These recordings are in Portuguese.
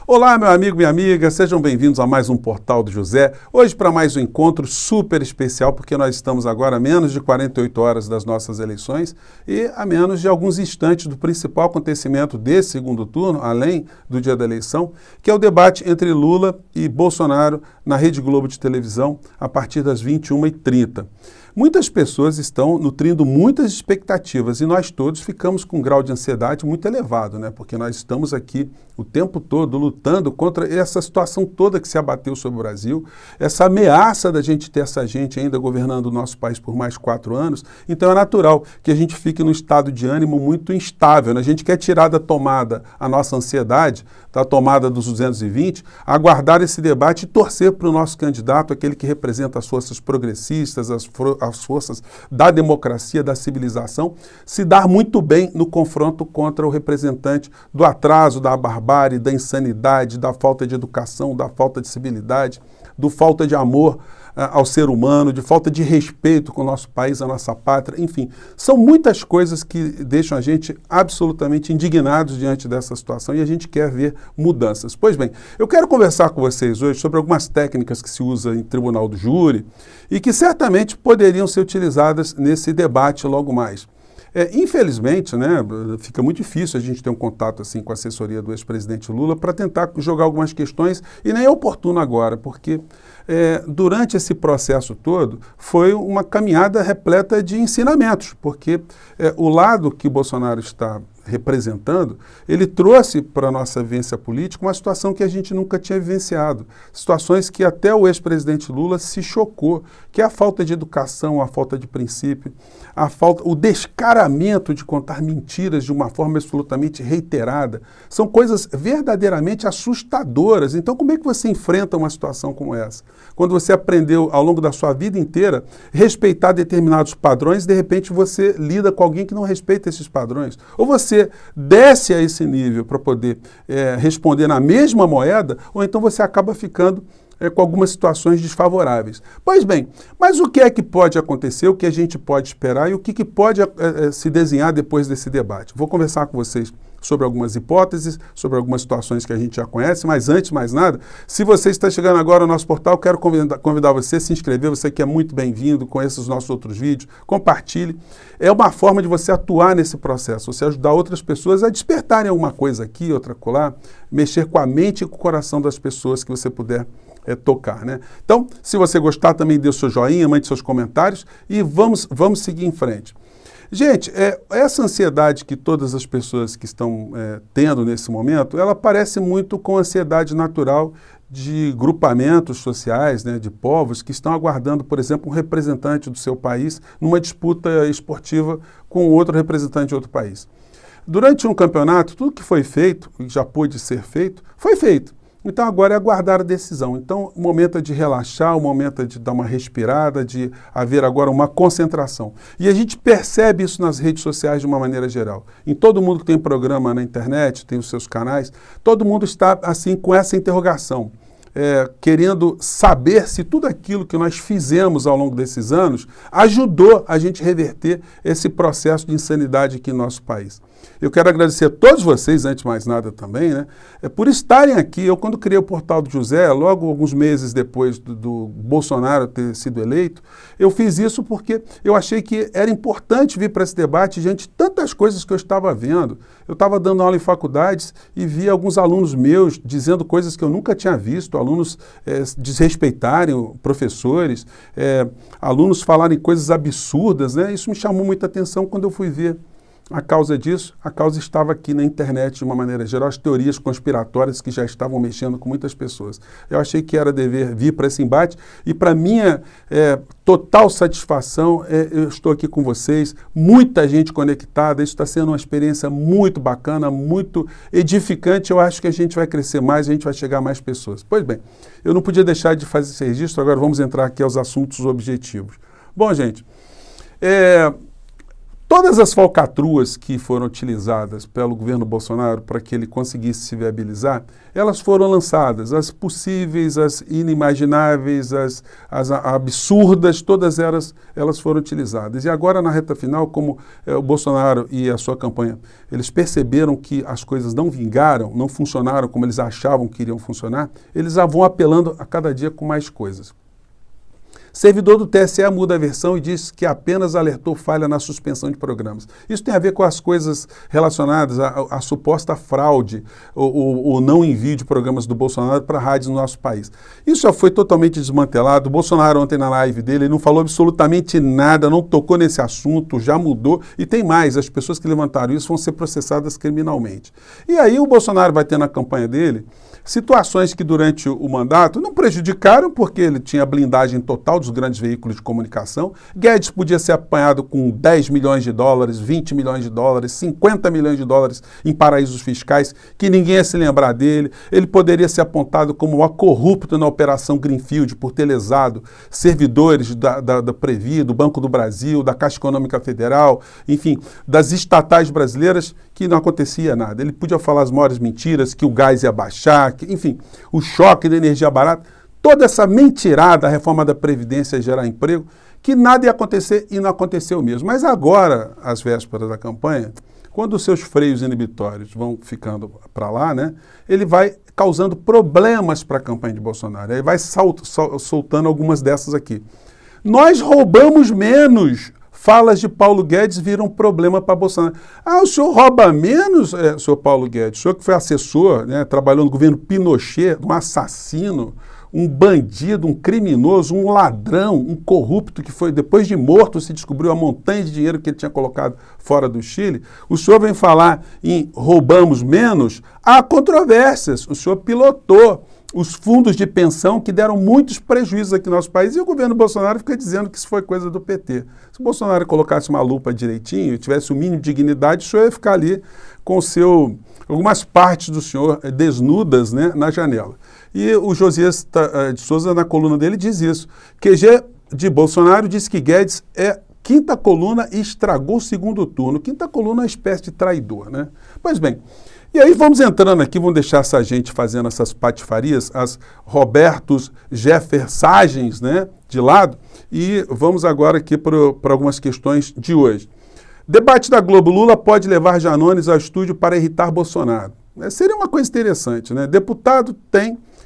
Olá, meu amigo, minha amiga, sejam bem-vindos a mais um Portal do José. Hoje para mais um encontro super especial, porque nós estamos agora a menos de 48 horas das nossas eleições e a menos de alguns instantes do principal acontecimento desse segundo turno, além do dia da eleição, que é o debate entre Lula e Bolsonaro na Rede Globo de televisão a partir das 21h30. Muitas pessoas estão nutrindo muitas expectativas e nós todos ficamos com um grau de ansiedade muito elevado, né? Porque nós estamos aqui o tempo todo lutando contra essa situação toda que se abateu sobre o Brasil, essa ameaça da gente ter essa gente ainda governando o nosso país por mais 4 anos. Então é natural que a gente fique num estado de ânimo muito instável, né? A gente quer tirar da tomada a nossa ansiedade, da tomada dos 220, aguardar esse debate e torcer para o nosso candidato, aquele que representa as forças progressistas, as forças da democracia, da civilização, se dar muito bem no confronto contra o representante do atraso, da barbárie, da insanidade, da falta de educação, da falta de civilidade, do falta de amor ao ser humano, de falta de respeito com o nosso país, a nossa pátria, enfim. São muitas coisas que deixam a gente absolutamente indignados diante dessa situação e a gente quer ver mudanças. Pois bem, eu quero conversar com vocês hoje sobre algumas técnicas que se usa em tribunal do júri e que certamente poderiam ser utilizadas nesse debate logo mais. Infelizmente, né, fica muito difícil a gente ter um contato assim com a assessoria do ex-presidente Lula para tentar jogar algumas questões e nem é oportuno agora, porque durante esse processo todo foi uma caminhada repleta de ensinamentos, porque o lado que Bolsonaro está representando, ele trouxe para a nossa vivência política uma situação que a gente nunca tinha vivenciado. Situações que até o ex-presidente Lula se chocou, que é a falta de educação, a falta de princípio, o descaramento de contar mentiras de uma forma absolutamente reiterada. São coisas verdadeiramente assustadoras. Então, como é que você enfrenta uma situação como essa? Quando você aprendeu ao longo da sua vida inteira respeitar determinados padrões, de repente você lida com alguém que não respeita esses padrões. Ou você desce a esse nível para poder responder na mesma moeda, ou então você acaba ficando com algumas situações desfavoráveis. Pois bem, mas o que é que pode acontecer, o que a gente pode esperar e o que pode se desenhar depois desse debate? Vou conversar com vocês sobre algumas hipóteses, sobre algumas situações que a gente já conhece, mas antes de mais nada, se você está chegando agora ao nosso portal, quero convidar você a se inscrever, você que é muito bem-vindo, conheça os nossos outros vídeos, compartilhe. É uma forma de você atuar nesse processo, você ajudar outras pessoas a despertarem alguma coisa aqui, outra colar, mexer com a mente e com o coração das pessoas que você puder tocar, né? Então, se você gostar, também dê o seu joinha, mande seus comentários e vamos seguir em frente. Gente, essa ansiedade que todas as pessoas que estão tendo nesse momento, ela parece muito com a ansiedade natural de grupamentos sociais, né, de povos que estão aguardando, por exemplo, um representante do seu país numa disputa esportiva com outro representante de outro país. Durante um campeonato, tudo que foi feito, e já pôde ser feito, foi feito. Então agora é aguardar a decisão. Então o momento é de relaxar, o momento é de dar uma respirada, de haver agora uma concentração. E a gente percebe isso nas redes sociais de uma maneira geral. Em todo mundo que tem programa na internet, tem os seus canais, todo mundo está assim com essa interrogação. Querendo saber se tudo aquilo que nós fizemos ao longo desses anos ajudou a gente reverter esse processo de insanidade aqui no nosso país. Eu quero agradecer a todos vocês, antes de mais nada também, né, por estarem aqui. Eu, quando criei o Portal do José, logo alguns meses depois do Bolsonaro ter sido eleito, eu fiz isso porque eu achei que era importante vir para esse debate diante de tantas coisas que eu estava vendo. Eu estava dando aula em faculdades e vi alguns alunos meus dizendo coisas que eu nunca tinha visto, alunos desrespeitarem professores, alunos falarem coisas absurdas, né? Isso me chamou muita atenção quando eu fui ver a causa disso. A causa estava aqui na internet de uma maneira geral, as teorias conspiratórias que já estavam mexendo com muitas pessoas. Eu achei que era dever vir para esse embate e, para minha total satisfação, eu estou aqui com vocês, muita gente conectada. Isso está sendo uma experiência muito bacana, muito edificante. Eu acho que a gente vai crescer mais, a gente vai chegar a mais pessoas. Pois bem, eu não podia deixar de fazer esse registro. Agora vamos entrar aqui aos assuntos objetivos. Bom, gente, Todas as falcatruas que foram utilizadas pelo governo Bolsonaro para que ele conseguisse se viabilizar, elas foram lançadas, as possíveis, as inimagináveis, as absurdas, todas elas foram utilizadas. E agora, na reta final, como o Bolsonaro e a sua campanha, eles perceberam que as coisas não vingaram, não funcionaram como eles achavam que iriam funcionar, eles vão apelando a cada dia com mais coisas. Servidor do TSE muda a versão e diz que apenas alertou falha na suspensão de programas. Isso tem a ver com as coisas relacionadas à suposta fraude, o não envio de programas do Bolsonaro para rádios no nosso país. Isso já foi totalmente desmantelado. O Bolsonaro ontem na live dele ele não falou absolutamente nada, não tocou nesse assunto, já mudou. E tem mais, as pessoas que levantaram isso vão ser processadas criminalmente. E aí o Bolsonaro vai ter na campanha dele situações que durante o mandato não prejudicaram, porque ele tinha blindagem total dos grandes veículos de comunicação. Guedes podia ser apanhado com 10 milhões de dólares, 20 milhões de dólares, 50 milhões de dólares em paraísos fiscais, que ninguém ia se lembrar dele. Ele poderia ser apontado como o corrupto na Operação Greenfield por ter lesado servidores da Previ, do Banco do Brasil, da Caixa Econômica Federal, enfim, das estatais brasileiras, que não acontecia nada. Ele podia falar as maiores mentiras, que o gás ia baixar, enfim, o choque da energia barata, toda essa mentirada, a reforma da Previdência ia gerar emprego, que nada ia acontecer e não aconteceu mesmo. Mas agora, às vésperas da campanha, quando os seus freios inibitórios vão ficando para lá, né, ele vai causando problemas para a campanha de Bolsonaro. Ele vai soltando algumas dessas aqui. Nós roubamos menos. Falas de Paulo Guedes viram problema para Bolsonaro. Ah, o senhor rouba menos, senhor Paulo Guedes? O senhor que foi assessor, né, trabalhou no governo Pinochet, um assassino, um bandido, um criminoso, um ladrão, um corrupto que foi, depois de morto, se descobriu a montanha de dinheiro que ele tinha colocado fora do Chile. O senhor vem falar em roubamos menos? Há controvérsias. O senhor pilotou os fundos de pensão que deram muitos prejuízos aqui no nosso país e o governo Bolsonaro fica dizendo que isso foi coisa do PT. Se o Bolsonaro colocasse uma lupa direitinho e tivesse o mínimo de dignidade, o senhor ia ficar ali com algumas partes do senhor desnudas, né, na janela. E o Josias de Souza, na coluna dele, diz isso. QG de Bolsonaro diz que Guedes é quinta coluna e estragou o segundo turno. Quinta coluna é uma espécie de traidor, né? Pois bem, e aí vamos entrando aqui, vamos deixar essa gente fazendo essas patifarias, as Robertos Jeffersagens, né, de lado, e vamos agora aqui para algumas questões de hoje. Debate da Globo: Lula pode levar Janones ao estúdio para irritar Bolsonaro. Seria uma coisa interessante, né? Deputado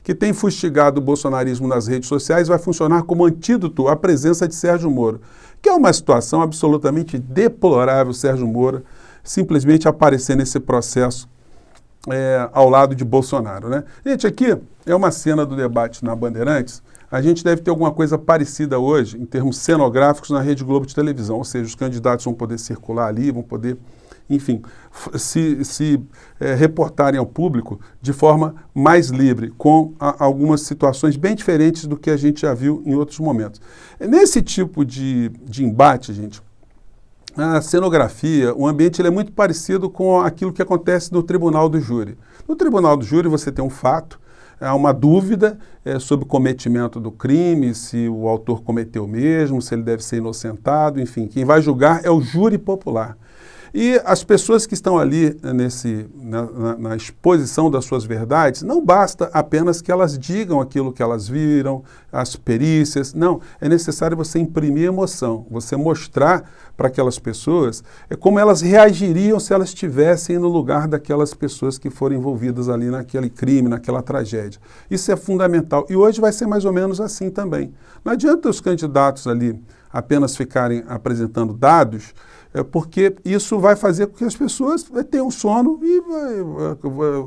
que tem fustigado o bolsonarismo nas redes sociais vai funcionar como antídoto à presença de Sérgio Moro, que é uma situação absolutamente deplorável, Sérgio Moro simplesmente aparecer nesse processo ao lado de Bolsonaro, né? Gente, aqui é uma cena do debate na Bandeirantes. A gente deve ter alguma coisa parecida hoje, em termos cenográficos, na Rede Globo de televisão, ou seja, os candidatos vão poder circular ali, vão poder, enfim, se reportarem ao público de forma mais livre, com algumas situações bem diferentes do que a gente já viu em outros momentos. Nesse tipo de embate, gente, a cenografia, o ambiente, ele é muito parecido com aquilo que acontece no tribunal do júri. No tribunal do júri você tem um fato, há uma dúvida sobre o cometimento do crime, se o autor cometeu mesmo, se ele deve ser inocentado, enfim, quem vai julgar é o júri popular. E as pessoas que estão ali na exposição das suas verdades, não basta apenas que elas digam aquilo que elas viram, as perícias. Não, é necessário você imprimir emoção, você mostrar para aquelas pessoas como elas reagiriam se elas estivessem no lugar daquelas pessoas que foram envolvidas ali naquele crime, naquela tragédia. Isso é fundamental. E hoje vai ser mais ou menos assim também. Não adianta os candidatos ali apenas ficarem apresentando dados, porque isso vai fazer com que as pessoas tenham sono e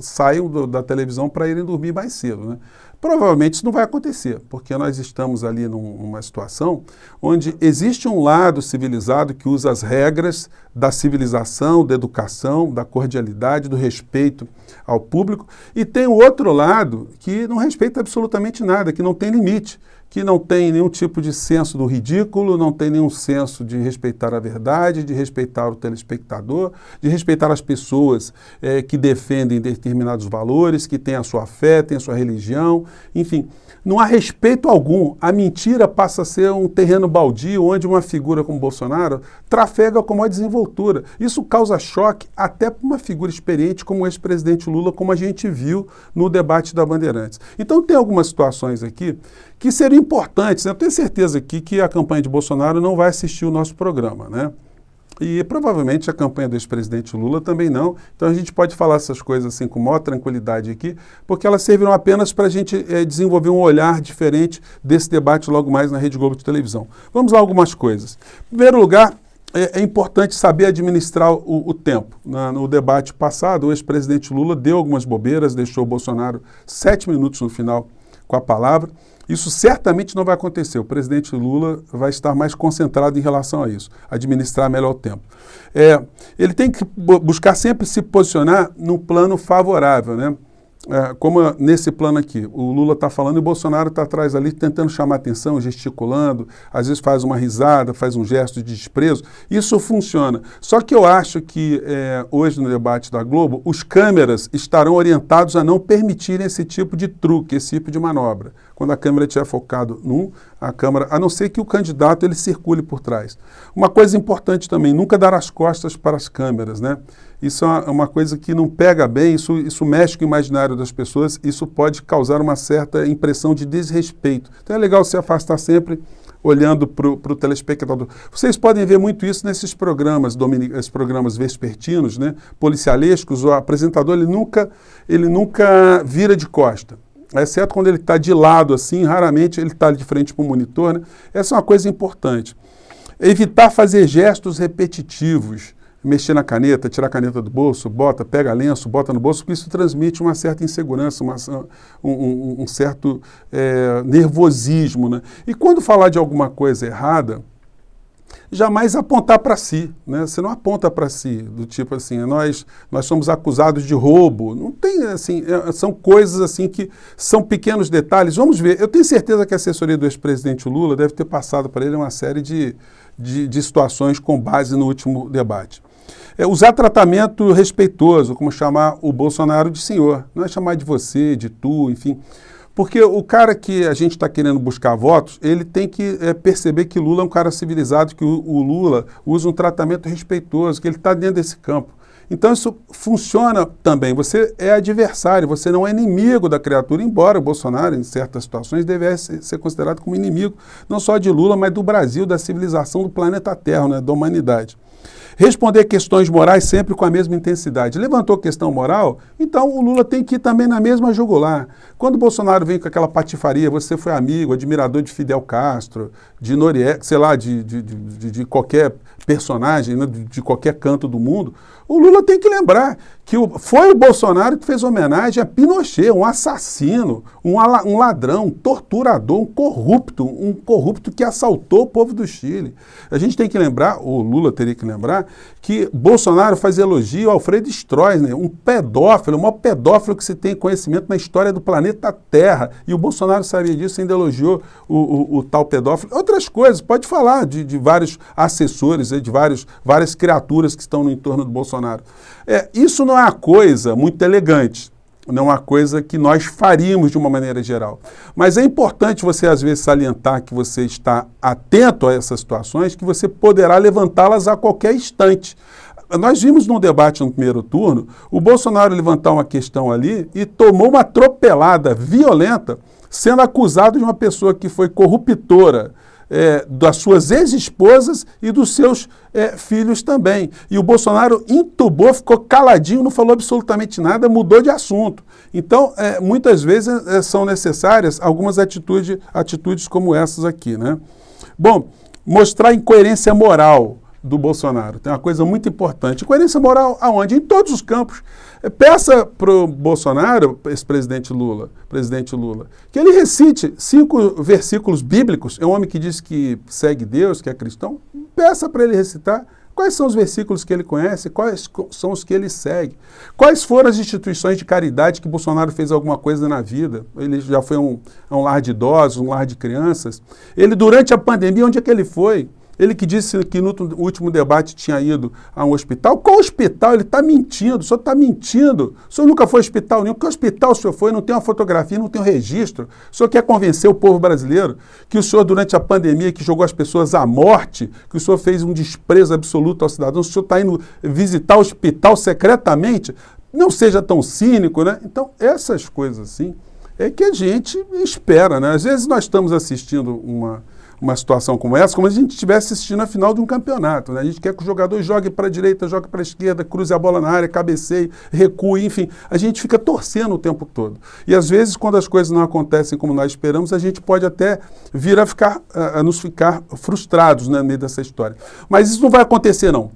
saiam da televisão para irem dormir mais cedo, né? Provavelmente isso não vai acontecer, porque nós estamos ali numa situação onde existe um lado civilizado que usa as regras da civilização, da educação, da cordialidade, do respeito ao público, e tem o outro lado que não respeita absolutamente nada, que não tem limite, que não tem nenhum tipo de senso do ridículo, não tem nenhum senso de respeitar a verdade, de respeitar o telespectador, de respeitar as pessoas que defendem determinados valores, que têm a sua fé, têm a sua religião, enfim. Não há respeito algum. A mentira passa a ser um terreno baldio onde uma figura como Bolsonaro trafega com maior desenvoltura. Isso causa choque até para uma figura experiente como o ex-presidente Lula, como a gente viu no debate da Bandeirantes. Então tem algumas situações aqui que seriam importantes. Eu tenho certeza aqui que a campanha de Bolsonaro não vai assistir o nosso programa, né? E provavelmente a campanha do ex-presidente Lula também não. Então a gente pode falar essas coisas assim com maior tranquilidade aqui, porque elas servirão apenas para a gente desenvolver um olhar diferente desse debate logo mais na Rede Globo de televisão. Vamos lá algumas coisas. Em primeiro lugar, é importante saber administrar o tempo. No debate passado, o ex-presidente Lula deu algumas bobeiras, deixou o Bolsonaro 7 minutos no final com a palavra. Isso certamente não vai acontecer. O presidente Lula vai estar mais concentrado em relação a isso, administrar melhor o tempo. Ele tem que buscar sempre se posicionar num plano favorável, né? Como nesse plano aqui, o Lula está falando e o Bolsonaro está atrás ali tentando chamar atenção, gesticulando, às vezes faz uma risada, faz um gesto de desprezo. Isso funciona. Só que eu acho que hoje no debate da Globo, os câmeras estarão orientados a não permitirem esse tipo de truque, esse tipo de manobra. Quando a câmera estiver focado a câmera, a não ser que o candidato ele circule por trás. Uma coisa importante também, nunca dar as costas para as câmeras, né? Isso é uma coisa que não pega bem, isso mexe com o imaginário das pessoas, isso pode causar uma certa impressão de desrespeito. Então é legal se afastar sempre olhando para o telespectador. Vocês podem ver muito isso nesses programas, esses programas vespertinos, né, policialescos. O apresentador ele nunca vira de costa, exceto quando ele está de lado assim, raramente ele está de frente para o monitor, né? Essa é uma coisa importante. Evitar fazer gestos repetitivos, mexer na caneta, tirar a caneta do bolso, pega lenço, bota no bolso, porque isso transmite uma certa insegurança, um certo nervosismo, né? E quando falar de alguma coisa errada, jamais apontar para si, né? Você não aponta para si, do tipo assim, nós somos acusados de roubo. Não tem, assim, são coisas assim que são pequenos detalhes. Vamos ver, eu tenho certeza que a assessoria do ex-presidente Lula deve ter passado para ele uma série de situações com base no último debate. Usar tratamento respeitoso, como chamar o Bolsonaro de senhor, não é chamar de você, de tu, enfim. Porque o cara que a gente está querendo buscar votos, ele tem que perceber que Lula é um cara civilizado, que o Lula usa um tratamento respeitoso, que ele está dentro desse campo. Então isso funciona também. Você é adversário, você não é inimigo da criatura, embora o Bolsonaro, em certas situações, devesse ser considerado como inimigo, não só de Lula, mas do Brasil, da civilização do planeta Terra, né, da humanidade. Responder questões morais sempre com a mesma intensidade. Levantou questão moral, então o Lula tem que ir também na mesma jugular. Quando o Bolsonaro vem com aquela patifaria, você foi amigo, admirador de Fidel Castro, de Noriega, sei lá, de qualquer personagem, né, de qualquer canto do mundo, o Lula tem que lembrar que foi o Bolsonaro que fez homenagem a Pinochet, um assassino, um ladrão, um torturador, um corrupto que assaltou o povo do Chile. A gente tem que lembrar, o Lula teria que lembrar, que Bolsonaro faz elogio ao Alfredo Stroessner, um pedófilo, o maior pedófilo que se tem conhecimento na história do planeta Terra. E o Bolsonaro sabia disso, ainda elogiou o tal pedófilo. Outras coisas, pode falar de vários assessores, de várias criaturas que estão no entorno do Bolsonaro. Isso não é uma coisa muito elegante, não é uma coisa que nós faríamos de uma maneira geral. Mas é importante você, às vezes, salientar que você está atento a essas situações, que você poderá levantá-las a qualquer instante. Nós vimos num debate no primeiro turno, o Bolsonaro levantar uma questão ali e tomou uma atropelada violenta, sendo acusado de uma pessoa que foi corruptora, das suas ex-esposas e dos seus filhos também. E o Bolsonaro entubou, ficou caladinho, não falou absolutamente nada, mudou de assunto. Então, muitas vezes são necessárias algumas atitudes como essas aqui, né? Bom, mostrar incoerência moral do Bolsonaro. Tem uma coisa muito importante. Coerência moral aonde? Em todos os campos. Peça para o Bolsonaro, presidente Lula, que ele recite 5 versículos bíblicos. É um homem que diz que segue Deus, que é cristão. Peça para ele recitar. Quais são os versículos que ele conhece? Quais são os que ele segue? Quais foram as instituições de caridade que Bolsonaro fez alguma coisa na vida? Ele já foi a um lar de idosos, um lar de crianças. Ele, durante a pandemia, onde é que ele foi? Ele que disse que no último debate tinha ido a um hospital. Qual hospital? Ele está mentindo. O senhor está mentindo. O senhor nunca foi a hospital nenhum. Que hospital o senhor foi? Não tem uma fotografia, não tem um registro. O senhor quer convencer o povo brasileiro que o senhor, durante a pandemia, que jogou as pessoas à morte, que o senhor fez um desprezo absoluto ao cidadão, o senhor está indo visitar o hospital secretamente? Não seja tão cínico, né? Então, essas coisas assim é que a gente espera, né? Às vezes nós estamos assistindo uma situação como essa, como se a gente estivesse assistindo a final de um campeonato, né? A gente quer que o jogador jogue para a direita, jogue para a esquerda, cruze a bola na área, cabeceie, recue, enfim. A gente fica torcendo o tempo todo. E às vezes, quando as coisas não acontecem como nós esperamos, a gente pode até vir a nos ficar frustrados, né, no meio dessa história. Mas isso não vai acontecer, não.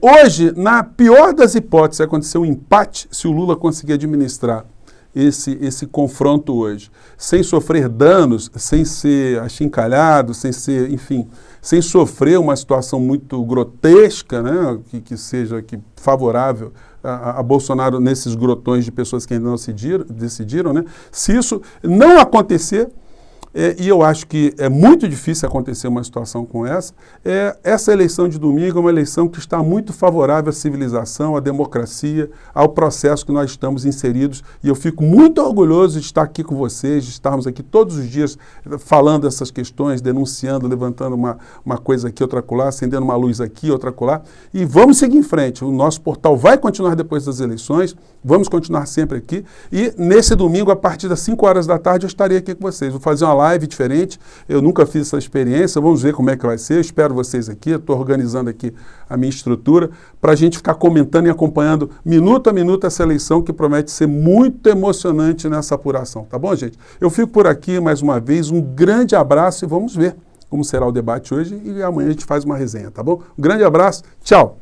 Hoje, na pior das hipóteses, acontecer um empate, se o Lula conseguir administrar esse confronto hoje, sem sofrer danos, sem ser achincalhado, sem ser, enfim, sem sofrer uma situação muito grotesca, né, que seja favorável a Bolsonaro nesses grotões de pessoas que ainda não decidiram, né? Se isso não acontecer, e eu acho que é muito difícil acontecer uma situação como essa eleição de domingo é uma eleição que está muito favorável à civilização, à democracia, ao processo que nós estamos inseridos, e eu fico muito orgulhoso de estar aqui com vocês, de estarmos aqui todos os dias falando essas questões, denunciando, levantando uma coisa aqui, outra acolá, acendendo uma luz aqui, outra acolá, e vamos seguir em frente. O nosso portal vai continuar depois das eleições, vamos continuar sempre aqui, e nesse domingo, a partir das 5 horas da tarde, eu estarei aqui com vocês. Vou fazer uma live diferente, eu nunca fiz essa experiência, vamos ver como é que vai ser, eu espero vocês aqui, estou organizando aqui a minha estrutura para a gente ficar comentando e acompanhando minuto a minuto essa eleição que promete ser muito emocionante nessa apuração, tá bom, gente? Eu fico por aqui mais uma vez, um grande abraço e vamos ver como será o debate hoje e amanhã a gente faz uma resenha, tá bom? Um grande abraço, tchau!